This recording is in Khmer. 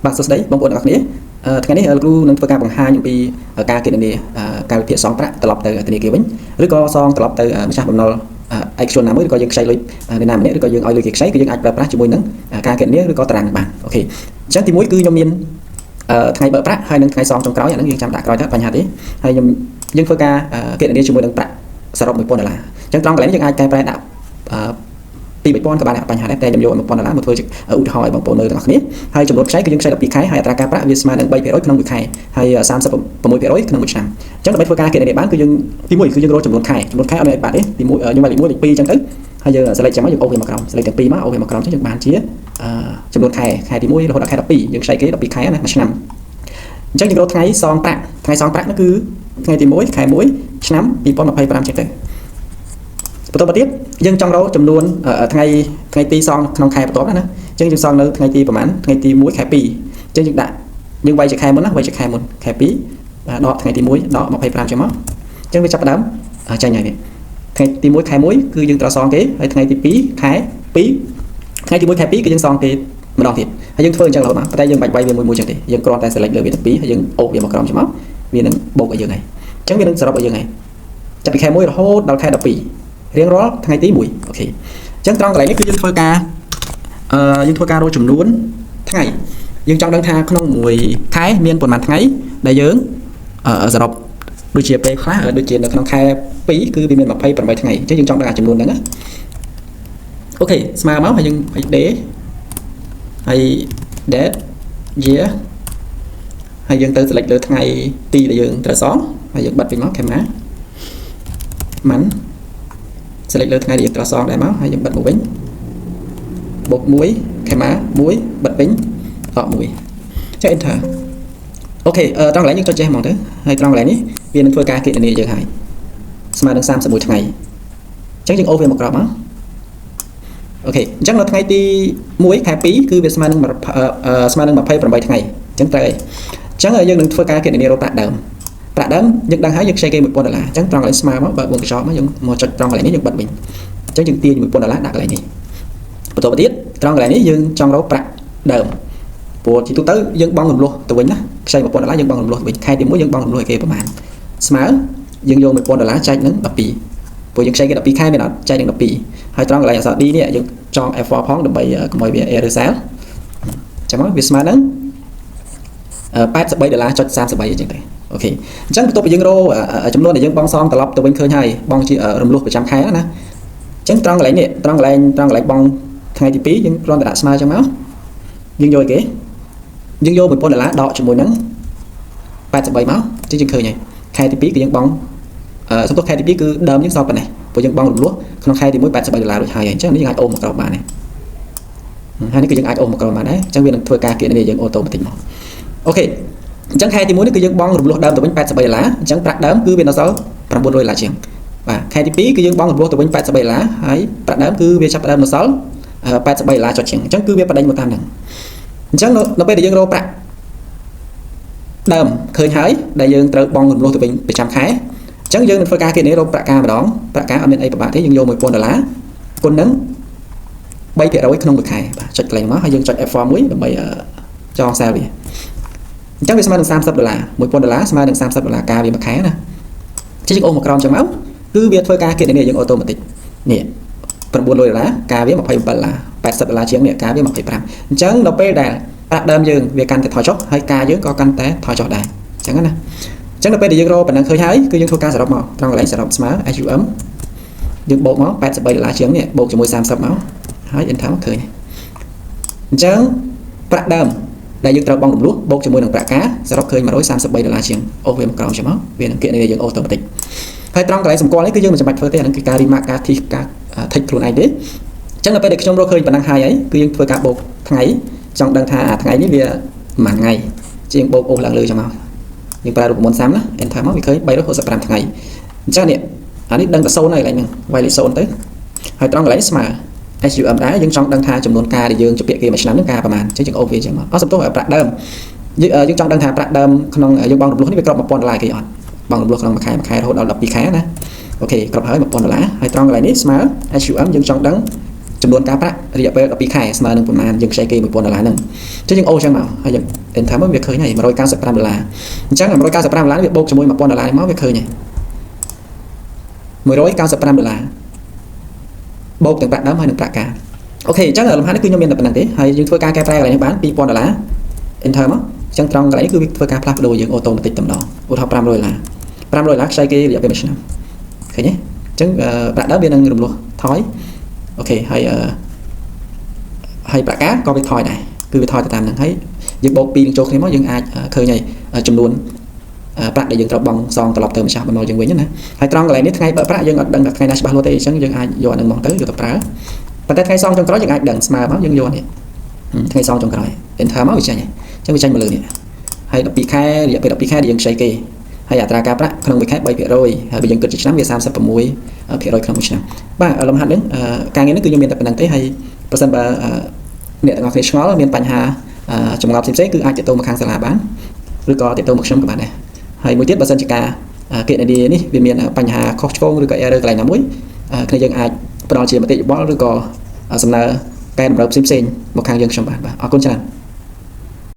បាទសួស្តីបងប្អូនទាំងអស់គ្នាថ្ងៃនេះលោកគ្រូនឹងធ្វើការបង្ហាញអំពីការគណនាការវិភាគសងប្រាក់ត្រឡប់ទៅធនាគារវិញឬក៏សងត្រឡប់ទៅម្ចាស់បំណុលឯកជនណាមួយឬក៏យើងខ្ចីលុយអ្នកណាម្នាក់ឬក៏យើងឲ្យលុយគេខ្ចីគឺយើងអាចប្រើប្រាស់ជាមួយនឹងការគណនាឬក៏តារាងបានអូខេអញ្ចឹងទី1គឺខ្ញុំមានថ្ងៃបើកប្រាក់ហើយនឹងថ្ងៃសងចុងក្រោយអាហ្នឹងយើងចាំដាក់ក្រោយទៅបញ្ហាទេហើយយើងធ្វើការគណនាជាមួយនឹងប្រាក់សរុប$1000អញ្ចឹងត្រង់កន្លែងនេះយើងអាចកែប្រែដាក់ពី3000ក៏បានបញ្ហាដែរតែខ្ញុំយក$1000មកធ្វើជាឧទាហរណ៍ឲ្យបងប្អូនមើលទាំងអស់គ្នាហើយចំនួនខ្ចីគឺយើងខ្ចី12ខែហើយអត្រាការប្រាក់វាស្មើនឹង 3% ក្នុងមួយខែហើយ 36% ក្នុងមួយឆ្នាំអញ្ចឹងដើម្បីធ្វើការគណនាបានគឺយើងទី1គឺយើងរកចំនួនខែអត់មានបាត់ទេទី1យើងលេខ1លេខ2អញ្ចឹងទៅហើយយើងសេលេចចាំមកយើងអូសវាមកក្រោមសេលេចទាំងពីរមកអូសវាមកក្រោមអញ្ចឹងយើងបានជាចំនួនខែទី1រហូតដល់ខែ12យើងខ្ចីគេ12ខែណាមួយឆ្នាំអញ្ចឹងយើងរកថ្ងៃសងប្រាក់នោះគឺថ្ងៃទី1ខែ1ឆ្នាំ2025ចេះទៅបន្តមកទៀតយើងចង់រកចំនួនថ្ងៃទីសងក្នុងខែបន្ទាប់ណាអញ្ចឹងយើងសងនៅថ្ងៃទីប្រហែលថ្ងៃទី1ខែ2អញ្ចឹងយើងវាយជាខែមុនណាវាយជាខែមុនខែ2ដកថ្ងៃទី1ដក25ចឹងមកអញ្ចឹងវាចាប់ផ្ដើមចាញ់ហើយនេះថ្ងៃទី1ខែ1គឺយើងត្រូវសងគេហើយថ្ងៃទី2ខែ2ថ្ងៃទី1ខែ2គឺយើងសងគេម្ដងទៀតហើយយើងធ្វើអញ្ចឹងរហូតមកតែយើងបាច់វាយវាមួយចឹងទេយើងគ្រាន់តែ select លើវាទាំងពីរហើយយើងអូសវាមកក្រោមចឹងមកវានឹងបូកឲ្យយើងហើយអញ្ចឹងវានឹងសរុបឲ្យយើងហើយចាប់ពីខែ1រហូតដល់ខែ12រៀងរាល់ថ្ងៃទី1អូខេអញ្ចឹងត្រង់កន្លែងនេះគឺយើងធ្វើការរកចំនួនថ្ងៃយើងចង់ដឹងថាក្នុងមួយខែមានប្រហែលថ្ងៃដែលយើងសរុបដូចជាពេលខ្លះដូចជានៅក្នុងខែ2គឺវាមាន28ថ្ងៃអញ្ចឹងយើងចង់ដឹងចំនួនហ្នឹងណាអូខេស្មើមកហើយយើងឲ្យ day ហើយ date year ហើយយើងទៅ select លើថ្ងៃទីដែលយើងត្រូវសងហើយយើងបិទវិញមក camera month select លើថ្ងៃដែលយើងត្រូវសងដែរមកហើយយើងបិទមកវិញបូក1 camera 1បិទវិញដក1ចុច enter អូខេត្រង់កន្លែងយើងចុចចេះហ្មងទៅហើយត្រង់កន្លែងនេះវានឹងធ្វើការគណនាយើងហើយស្មើនឹង31ថ្ងៃអញ្ចឹងយើងអូសវាមកក្រោមមកអូខេអញ្ចឹងនៅថ្ងៃទី1ខែ2គឺវាស្មើនឹង28ថ្ងៃអញ្ចឹងត្រូវអីអញ្ចឹងយើងនឹងធ្វើការគណនារកប្រាក់ដើមយើងដឹងហើយយើងខ្ចីគេ$1000អញ្ចឹងត្រង់កន្លែងស្មើមកបើ4កញ្ចក់មកយើងមកចុចត្រង់កន្លែងនេះយើងបិទវិញអញ្ចឹងយើងទាញ$1000ដាក់កន្លែងនេះបន្តមកទៀតត្រង់កន្លែងនេះយើងចង់រកប្រាក់ដើមព្រោះជាទូទៅយើងបង់រំលោះទៅវិញណាខ្ចី$1000យើងបង់រំលោះទៅវិញខែទី1យើងបង់រំលោះឲ្យគេប្រហែលស្មើយើងយក$1000ចែកនឹង12ព្រោះយើងខ្ចីគេ12ខែមានអត់ចែកនឹង12ហើយត្រង់កន្លែងអក្សរ D នេះយើងចង់ F4 ផងដើម្បីកុំឲ្យវា error cell អញ្ចឹងមកវាស្មើនឹង$83.33អញ្ចឹងទៅអូខេអញ្ចឹងបន្ទាប់ពីយើងរកចំនួនដែលយើងបង់សងត្រឡប់ទៅវិញឃើញហើយបង់ជារំលោះប្រចាំខែណាអញ្ចឹងត្រង់កន្លែងនេះត្រង់កន្លែងបង់ថ្ងៃទី2យើងគ្រាន់តែដាក់ស្មើអញ្ចឹងមកយើងយកគេយើងយក$1000ដកជាមួយនឹង83មកអញ្ចឹងយើងឃើញហើយខែទី2គឺយើងបង់សំទោសខែទី2គឺដើមយើងសល់ប៉ុណ្ណេះព្រោះយើងបង់រំលោះក្នុងខែទី1$83រួចហើយអញ្ចឹងនេះយើងអាចអូសមកក្រោមបានហើយនេះគឺយើងអាចអូសមកក្រោមបានដែរអញ្ចឹងវានឹងធ្វើការគណនាយើងអូតូម៉ាទិកមកអូខេអញ្ចឹងខែទី1នេះគឺយើងបង់រំលោះដើមទៅវិញ$83អញ្ចឹងប្រាក់ដើមគឺវានៅសល់$900ជាងបាទខែទី2គឺយើងបង់រំលោះទៅវិញ$83ហើយប្រាក់ដើមគឺវាចាប់ផ្ដើមនៅសល់$83ចុចជាងអញ្ចឹងគឺវាបដិញមកតាមហ្នឹងអញ្ចឹងនៅពេលដែលយើងរកប្រាក់ដើមឃើញហើយដែលយើងត្រូវបង់រំលោះទៅវិញប្រចាំខែអញ្ចឹងយើងនឹងធ្វើការគណនារកប្រាក់ការម្ដងប្រាក់ការអត់មានអីពិបាកទេយើងយក$1000គុណនឹង3%ក្នុងមួយខែបាទចុចកន្លែងមកហើយយើងចុច F4 មួយដើម្បីចងសាលវាអញ្ចឹងវាស្មើនឹង$30$1000ស្មើនឹង$30ការវាមួយខែណាអញ្ចឹងយើងអូសមកក្រោមចឹងមកគឺវាធ្វើការគណនាយើងអូតូម៉ាទិកនេះ$900ការវា$27$80ជាងនេះការវា25អញ្ចឹងដល់ពេលដែលប្រាក់ដើមយើងវាកាន់តែថយចុះហើយការយើងក៏កាន់តែថយចុះដែរអញ្ចឹងណាអញ្ចឹងដល់ពេលដែលយើងរកប៉ុណ្ណឹងឃើញហើយគឺយើងធ្វើការសរុបមកត្រង់កន្លែងសរុបស្មើ SUM យើងបូកមក$83ជាងនេះបូកជាមួយ30មកហើយ enter មកឃើញអញ្ចឹងប្រាក់ដើមដែលយើងត្រូវបង់រំលោះបូកជាមួយនឹងប្រាក់ការសរុបឃើញ$133ជាងអូសវាមកក្រោមចឹងមកវានឹងគណនាយើងអូតូម៉ាទិកហើយត្រង់កន្លែងសម្គាល់នេះគឺយើងមិនចាំបាច់ធ្វើទេអានឹងគឺការ remark ការ tick ការ tick ខ្លួនឯងទេអញ្ចឹងដល់ពេលដែលខ្ញុំរកឃើញប៉ុណ្ណឹងហើយគឺយើងធ្វើការបូកថ្ងៃចង់ដឹងថាថ្ងៃនេះវាប្រហែលថ្ងៃជាងបូកអូសឡើងលើចឹងមកយើងប្រើរូបមន្តសាំណា enter មកវាឃើញ365ថ្ងៃអញ្ចឹងនេះអានេះដឹងតែ0ហើយកន្លែងហ្នឹងវាយលេខ0ទៅហើយត្រង់កន្លែងស្មើ SUM ដែរយើងចង់ដឹងថាចំនួនការដែលយើងជពាក់គេមួយឆ្នាំហ្នឹងការប្រហែលអញ្ចឹងយើងអូសវាចឹងមកអត់សំទោសប្រាក់ដើមយើងចង់ដឹងថាប្រាក់ដើមក្នុងយើងបង់រំលោះនេះវាគ្រប$1000គេអត់បង់រំលោះក្នុងមួយខែរហូតដល់12ខែណាអូខេគ្រប់ហើយ$1000ហើយត្រង់កន្លែងនេះស្មើ SUM យើងចង់ដឹង ចំនួនការប្រាក់រយៈពេល12ខែស្មើនឹងប្រមាណយើងខ្ចីគេ$1000ហ្នឹងចឹងយើងអូចឹងមកហើយយើង enter មកវាឃើញហើយ$195អញ្ចឹង$195នេះវាបូកជាមួយ$1000មកវាឃើញហើយ$195បូកទាំងប្រាក់ដើមហើយនិងប្រាក់ការអូខេអញ្ចឹងលំហាត់នេះគឺខ្ញុំមានតែប៉ុណ្្នឹងទេហើយយើងធ្វើការកែប្រែកន្លែងនេះបាន$2000 enter មកអញ្ចឹងត្រង់កន្លែងនេះគឺវាធ្វើការផ្លាស់ប្ដូរយើងអូតូម៉ាទិកតែម្ដងឧទាហរណ៍$500ខ្ចីគេរយៈពេល1ឆ្នាំឃើញទេអញ្ចឹងប្រាក់ដើមវានឹងរំលោះថយអូខេហើយប្រាក់ការក៏វាថយដែរគឺវាថយទៅតាមហ្នឹងហើយយើងបូកពីរនឹងចូលគ្នាមកយើងអាចឃើញហើយចំនួនប្រាក់ដែលយើងត្រូវបង់សងត្រឡប់ទៅម្ចាស់បំណុលយើងវិញណាហើយត្រង់កន្លែងនេះថ្ងៃបើប្រាក់យើងអត់ដឹងថាថ្ងៃណាច្បាស់លាស់ទេអញ្ចឹងយើងអាចយកអានឹងមកទៅយកទៅប្រើប៉ុន្តែថ្ងៃសងចុងក្រោយយើងអាចដឹងស្មើមកយើងយកនេះថ្ងៃសងចុងក្រោយ enter មកវាចេញអញ្ចឹងវាចេញមកលើនេះហើយ12ខែរយៈពេល12ខែដែលយើងខ្ចីគេហើយអត្រាការប្រាក់ក្នុងមួយខែ 3% ហើយបើយើងគិតជាឆ្នាំវា 36% ក្នុងមួយឆ្នាំបាទលំហាត់នេះការងារនេះគឺខ្ញុំមានតែប៉ុណ្្នឹងទេហើយប្រសិនបើអ្នកទាំងអស់គ្នាឆ្ងល់មានបញ្ហាចម្ងល់ផ្សេងៗគឺអាចទាក់ទងមកខាងសាលាបានឬក៏ទាក់ទងមកខ្ញុំក៏បានដែរហើយមួយទៀតបើសិនជាការគណនានេះវាមានបញ្ហាខុសឆ្គងឬក៏ error កន្លែងណាមួយគ្នាយើងអាចផ្ដល់ជាមតិយោបល់ឬក៏សំណើកែតម្រូវផ្សេងៗមកខាងយើងខ្ញុំបានបាទអរគុណច្រើន